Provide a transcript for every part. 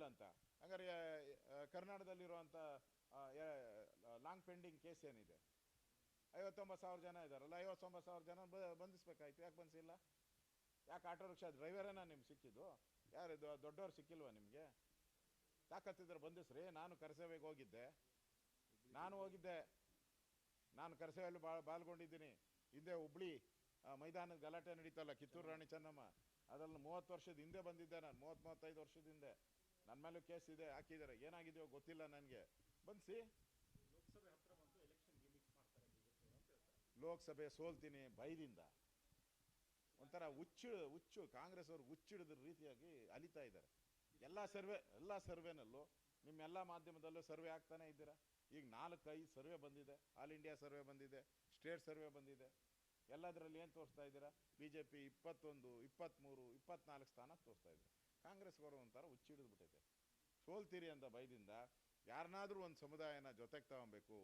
ಅಂತ. ಹಂಗಾರೆ ಕರ್ನಾಟಕದಲ್ಲಿರುವಂಥ long pending case ಏನಿದೆ? 59,000 ಜನ ಇದ್ದಾರಲ್ಲ, 59,000 ಜನ ಬಂಧಿಸ್ಬೇಕಾಯ್ತು, ಯಾಕೆ ಬಂಧಿಸಿಲ್ಲ? ಯಾಕೆ ಆಟೋ ರಿಕ್ಷಾ ಡ್ರೈವರೇನಾ ನಿಮ್ಗೆ ಸಿಕ್ಕಿದ್ದು? ಯಾರು ದೊಡ್ಡವ್ರು ಸಿಕ್ಕಿಲ್ವಾ ನಿಮಗೆ? ತಾಕತ್ತಿದ್ರೆ ಬಂಧಿಸ್ರಿ. ನಾನು ಕರಸೇವೆಗೆ ಹೋಗಿದ್ದೆ, ನಾನು ಕರಸೇವೆಯಲ್ಲಿ ಪಾಲ್ಗೊಂಡಿದ್ದೀನಿ. ಹಿಂದೆ ಹುಬ್ಳಿ ಮೈದಾನದ ಗಲಾಟೆ ನಡೀತಲ್ಲ, ಕಿತ್ತೂರು ರಾಣಿ ಚೆನ್ನಮ್ಮ, ಅದ್ರಲ್ಲಿ 30 ವರ್ಷದ ಹಿಂದೆ ಬಂದಿದ್ದೆ ನಾನು, 30-35 ವರ್ಷದ ಹಿಂದೆ. ನನ್ನ ಮೇಲೂ ಕೇಸ್ ಇದೆ, ಹಾಕಿದ್ದಾರೆ. ಏನಾಗಿದೆಯೋ ಗೊತ್ತಿಲ್ಲ ನನಗೆ. ಬಂಧಿಸಿ. ಲೋಕಸಭೆ ಸೋಲ್ತೀನಿ ಭಯದಿಂದ. ಒಂಥರ ಹುಚ್ಚು ಕಾಂಗ್ರೆಸ್ ಅವ್ರಿಗೆ ಹುಚ್ಚಿಡಿದ ರೀತಿಯಾಗಿ ಅಲಿತಾ ಇದ್ದಾರೆ. ಎಲ್ಲ ಸರ್ವೆನಲ್ಲೂ ನಿಮ್ಮೆಲ್ಲ ಮಾಧ್ಯಮದಲ್ಲೂ ಸರ್ವೆ ಆಗ್ತಾನೆ ಇದ್ದೀರಾ. ಈಗ 4-5 ಸರ್ವೆ ಬಂದಿದೆ, ಆಲ್ ಇಂಡಿಯಾ ಸರ್ವೆ ಬಂದಿದೆ, ಸ್ಟೇಟ್ ಸರ್ವೆ ಬಂದಿದೆ. ಎಲ್ಲದರಲ್ಲಿ ಏನು ತೋರಿಸ್ತಾ ಇದ್ದೀರಾ? BJP 21, 23, 24 ಸ್ಥಾನ ತೋರಿಸ್ತಾ ಇದ್ದಾರೆ. ಕಾಂಗ್ರೆಸ್ಗವರು ಒಂಥರ ಹುಚ್ಚಿಡಿದ್ಬಿಟ್ಟೈತೆ. ಸೋಲ್ತೀರಿ ಅಂತ ಭಯದಿಂದ ಯಾರನ್ನಾದರೂ ಒಂದು ಸಮುದಾಯನ ಜೊತೆಗೆ ತಗೊಬೇಕು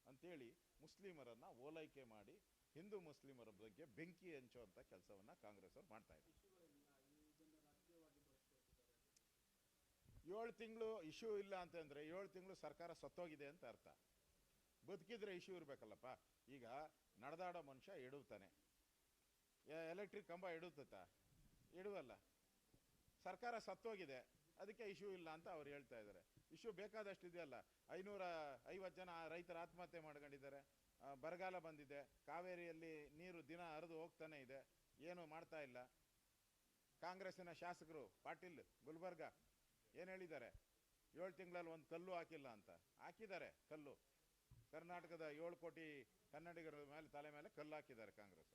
ಅಂಥೇಳಿ ಮುಸ್ಲಿಮರನ್ನು ಓಲೈಕೆ ಮಾಡಿ ಹಿಂದೂ ಮುಸ್ಲಿಮರ ಬಗ್ಗೆ ಬೆಂಕಿ ಹಂಚುವಂಥ ಕೆಲಸವನ್ನು ಕಾಂಗ್ರೆಸ್ ಅವ್ರು ಮಾಡ್ತಾ ಇದ್ದಾರೆ. 7 ತಿಂಗಳು ಇಶ್ಯೂ ಇಲ್ಲ ಅಂತಂದರೆ 7 ತಿಂಗಳು ಸರ್ಕಾರ ಸತ್ತೋಗಿದೆ ಅಂತ ಅರ್ಥ. ಬದುಕಿದ್ರೆ ಇಶ್ಯೂ ಇರಬೇಕಲ್ಲಪ್ಪ. ಈಗ ನಡೆದಾಡೋ ಮನುಷ್ಯ ಎಡುತ್ತಾನೆ, ಎಲೆಕ್ಟ್ರಿಕ್ ಕಂಬ ಎಡುತ್ತಾ? ಎಡುವಲ್ಲ. ಸರ್ಕಾರ ಸತ್ತೋಗಿದೆ, ಅದಕ್ಕೆ ಇಶ್ಯೂ ಇಲ್ಲ ಅಂತ ಅವ್ರು ಹೇಳ್ತಾ ಇದ್ದಾರೆ. ಇಶ್ಯೂ ಬೇಕಾದಷ್ಟು ಇದೆಯಲ್ಲ. 550 ಜನ ರೈತರ ಆತ್ಮಹತ್ಯೆ ಮಾಡ್ಕೊಂಡಿದ್ದಾರೆ, ಬರಗಾಲ ಬಂದಿದೆ, ಕಾವೇರಿಯಲ್ಲಿ ನೀರು ದಿನ ಹರಿದು ಹೋಗ್ತಾನೆ ಇದೆ, ಏನೂ ಮಾಡ್ತಾ ಇಲ್ಲ. ಕಾಂಗ್ರೆಸ್ಸಿನ ಶಾಸಕರು ಪಾಟೀಲ್ ಗುಲ್ಬರ್ಗ ಏನು ಹೇಳಿದ್ದಾರೆ? 7 ತಿಂಗಳಲ್ಲಿ ಒಂದು ಕಲ್ಲು ಹಾಕಿಲ್ಲ ಅಂತ. ಹಾಕಿದ್ದಾರೆ ಕಲ್ಲು. ಕರ್ನಾಟಕದ 7 ಕೋಟಿ ಕನ್ನಡಿಗರ ಮೇಲೆ ತಲೆ ಮೇಲೆ ಕಲ್ಲು ಹಾಕಿದ್ದಾರೆ ಕಾಂಗ್ರೆಸ್.